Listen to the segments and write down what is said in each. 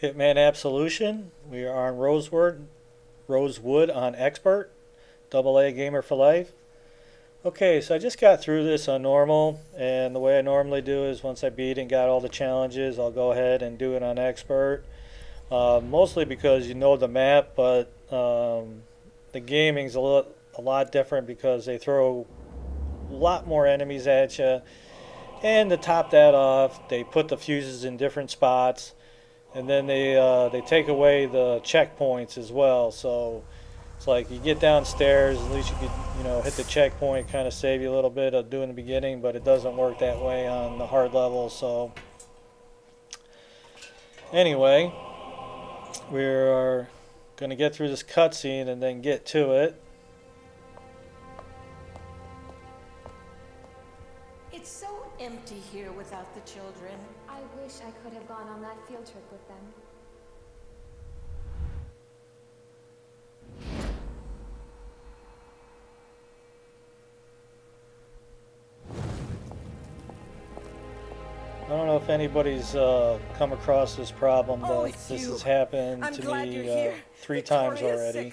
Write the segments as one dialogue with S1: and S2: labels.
S1: Hitman Absolution. We are on Rosewood on Expert. AA Gamer for Life. Okay, so I just got through this on normal, and the way I normally do is once I beat and got all the challenges, I'll go ahead and do it on Expert. Mostly because you know the map, but the gaming's a lot different because they throw a lot more enemies at you. And to top that off, they put the fuses in different spots, and then they take away the checkpoints as well. So it's like you get downstairs, at least you could hit the checkpoint, kind of save you a little bit of doing the beginning, but it doesn't work that way on the hard level. So anyway, we're going to get through this cutscene and then get to it.
S2: It's so empty here without the children.
S3: I wish I could have gone on that field trip with them.
S1: I don't know if anybody's come across this problem, but this has happened to me 3 times already.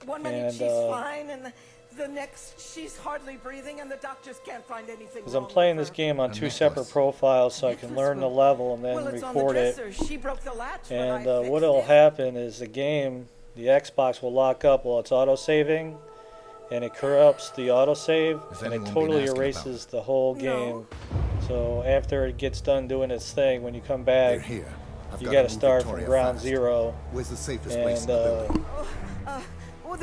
S2: One minute she's fine, and the next she's hardly breathing, and the doctors can't find anything.
S1: Because I'm playing this game on 2 separate profiles, so I can learn the level and then record it. And what'll happen is the Xbox will lock up while it's auto-saving, and it corrupts the autosave, and it totally erases the whole game. So after it gets done doing its thing, when you come back, you got to start from ground zero. And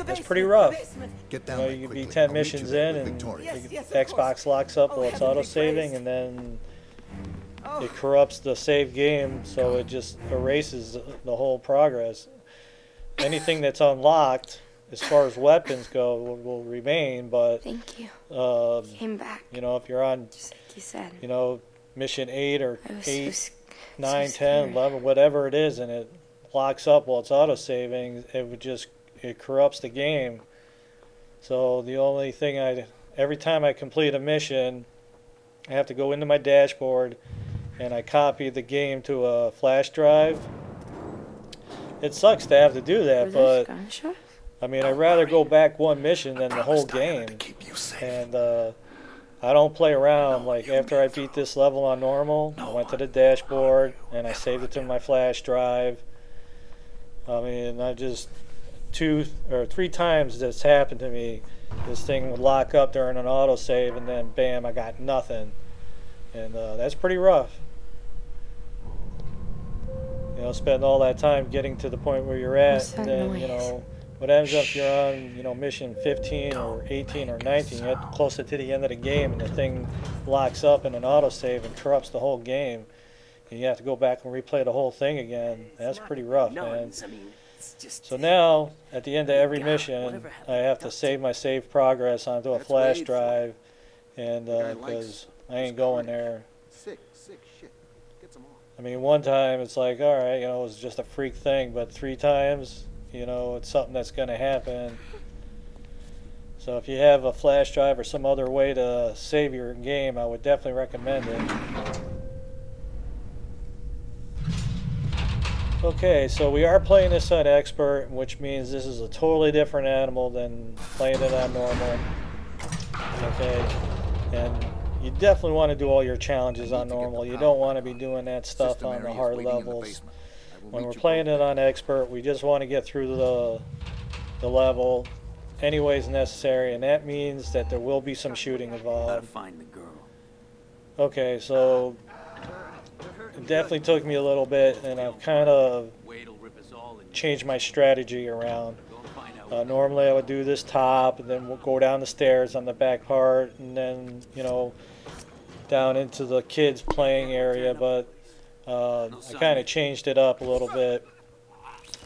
S1: that's pretty rough. You can be 10 missions in, and the Xbox locks up while it's auto-saving, and then it corrupts the save game, so it just erases the whole progress. Anything that's unlocked, as far as weapons go, will remain, but
S3: thank you. Came back.
S1: If you're on,
S3: just like you said,
S1: mission 8 or 8, 9, 10, 11, whatever it is, and it locks up while it's auto-saving, it corrupts the game. So the only thing every time I complete a mission, I have to go into my dashboard and I copy the game to a flash drive. It sucks to have to do that, but I mean, I'd rather go back one mission than the whole game. And I don't play around. Like, after I beat this level on normal, I went to the dashboard and I saved it to my flash drive. I mean, I just 2 or 3 times this happened to me. This thing would lock up during an autosave, and then bam, I got nothing. And that's pretty rough. Spend all that time getting to the point where you're at, and then what ends up, you're on mission 15 or 18 or 19, you get closer to the end of the game, and the thing locks up in an autosave and corrupts the whole game, and you have to go back and replay the whole thing again. That's pretty rough, man. So now, at the end of every mission, I have to save my save progress onto a flash drive, and because I ain't going there. I mean, one time it's like, all right, it was just a freak thing, but 3 times, it's something that's going to happen. So if you have a flash drive or some other way to save your game, I would definitely recommend it. Okay, so we are playing this on Expert, which means this is a totally different animal than playing it on normal. Okay, and you definitely want to do all your challenges on normal. You don't want to be doing that stuff on the hard levels. When we're playing it on Expert, we just want to get through the level any ways necessary, and that means that there will be some shooting involved. Okay, so it definitely took me a little bit, and I've kind of changed my strategy around. Normally I would do this top, and then we'll go down the stairs on the back part, and then, down into the kids playing area, but I kind of changed it up a little bit.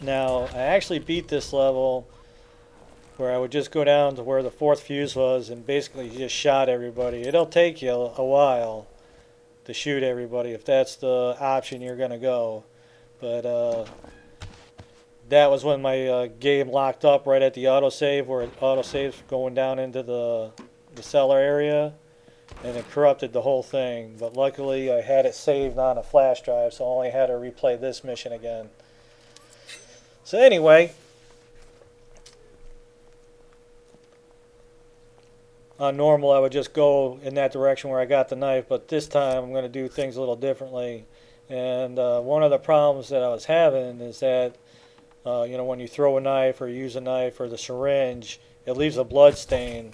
S1: Now, I actually beat this level where I would just go down to where the 4th fuse was and basically just shot everybody. It'll take you a while to shoot everybody if that's the option you're going to go. But that was when my game locked up right at the autosave, where it autosaves going down into the cellar area. and it corrupted the whole thing. But luckily I had it saved on a flash drive, so I only had to replay this mission again. So anyway, on normal I would just go in that direction where I got the knife, but this time I'm going to do things a little differently. And one of the problems that I was having is that you know, when you throw a knife or use a knife or the syringe, it leaves a blood stain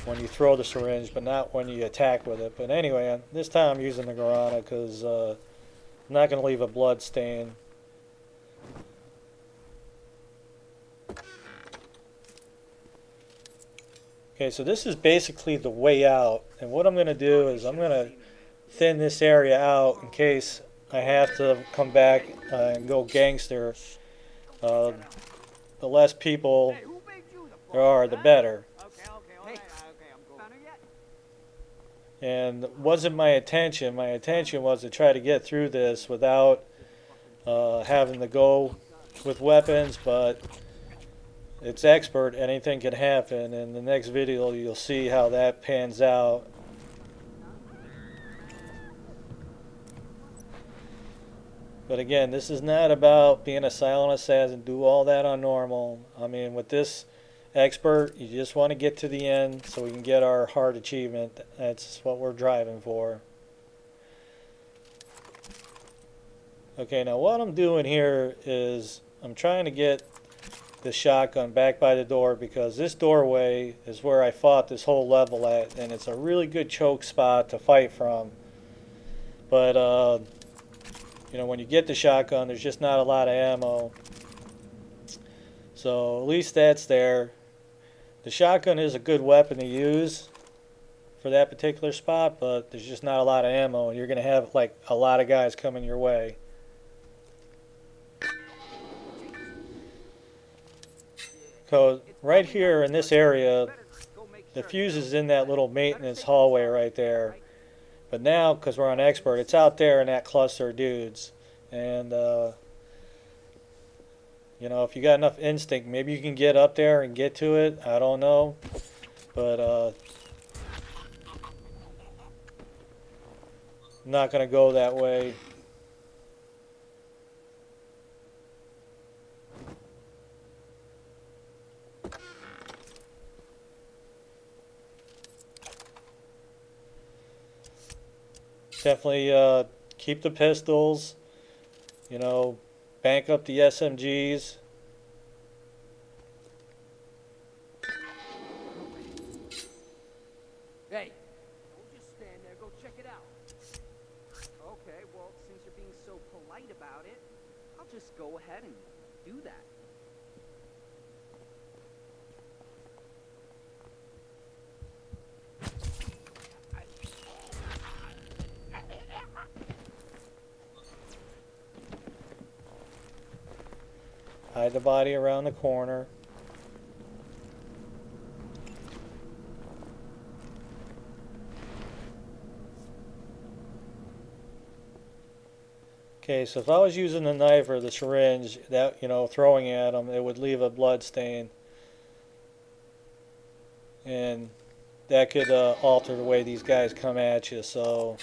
S1: when you throw the syringe, but not when you attack with it. But anyway, this time I'm using the guarana because I'm not going to leave a blood stain. Okay, so this is basically the way out, and what I'm going to do is I'm going to thin this area out in case I have to come back and go gangster. The less people there are, the better. And it wasn't my intention. My intention was to try to get through this without having to go with weapons, but it's expert, anything can happen. In the next video you'll see how that pans out. But again, this is not about being a silent assassin, do all that on normal. I mean, with this expert, you just want to get to the end so we can get our hard achievement. That's what we're driving for. Okay, now what I'm doing here is I'm trying to get the shotgun back by the door, because this doorway is where I fought this whole level at, and it's a really good choke spot to fight from. But you know, when you get the shotgun, there's just not a lot of ammo. So at least that's there. The shotgun is a good weapon to use for that particular spot, but there's just not a lot of ammo, and you're going to have like a lot of guys coming your way. So right here in this area, the fuse is in that little maintenance hallway right there. But now, because we're on expert, it's out there in that cluster of dudes. And, you know, if you got enough instinct, maybe you can get up there and get to it. I don't know. But, I'm not going to go that way. Definitely keep the pistols, you know, bank up the SMGs.
S4: Hey, don't just stand there, go check it out. Okay, well, since you're being so polite about it, I'll just go ahead and do that.
S1: Hide the body around the corner. Okay, so if I was using the knife or the syringe, that, you know, throwing at them, it would leave a blood stain. And that could alter the way these guys come at you, so...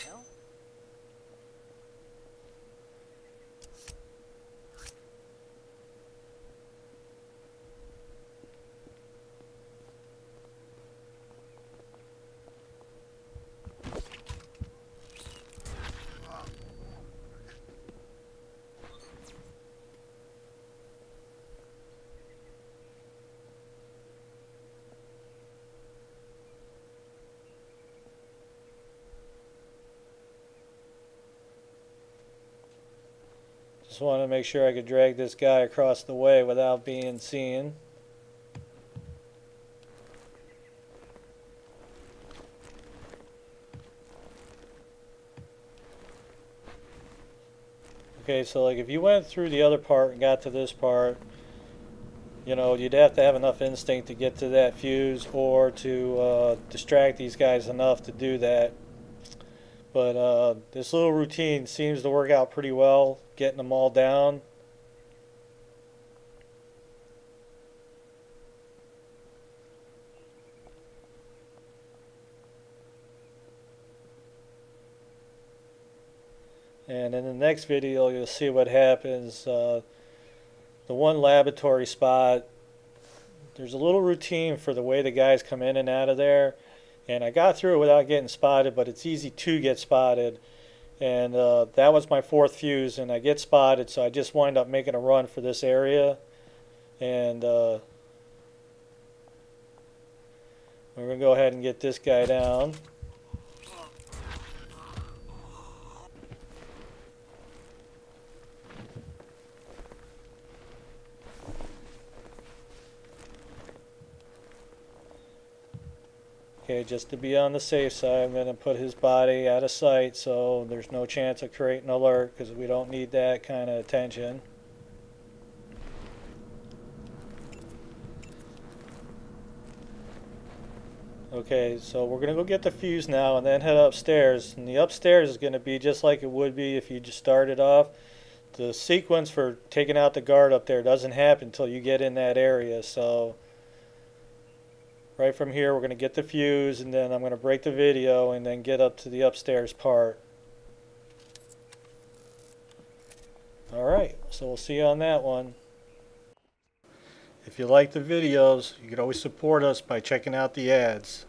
S1: Just wanted to make sure I could drag this guy across the way without being seen. Okay, so like if you went through the other part and got to this part, you know, you'd have to have enough instinct to get to that fuse or to distract these guys enough to do that. But this little routine seems to work out pretty well, getting them all down. And in the next video you'll see what happens. The one laboratory spot, there's a little routine for the way the guys come in and out of there, and I got through it without getting spotted, but it's easy to get spotted. And that was my 4th fuse, and I get spotted, so I just wind up making a run for this area. And we're going to go ahead and get this guy down. Okay, just to be on the safe side, I'm going to put his body out of sight so there's no chance of creating an alert, because we don't need that kind of attention. Okay, so we're going to go get the fuse now and then head upstairs. And the upstairs is going to be just like it would be if you just started off. The sequence for taking out the guard up there doesn't happen until you get in that area. So right from here we're going to get the fuse, and then I'm going to break the video and then get up to the upstairs part. Alright, so we'll see you on that one. If you like the videos, you can always support us by checking out the ads.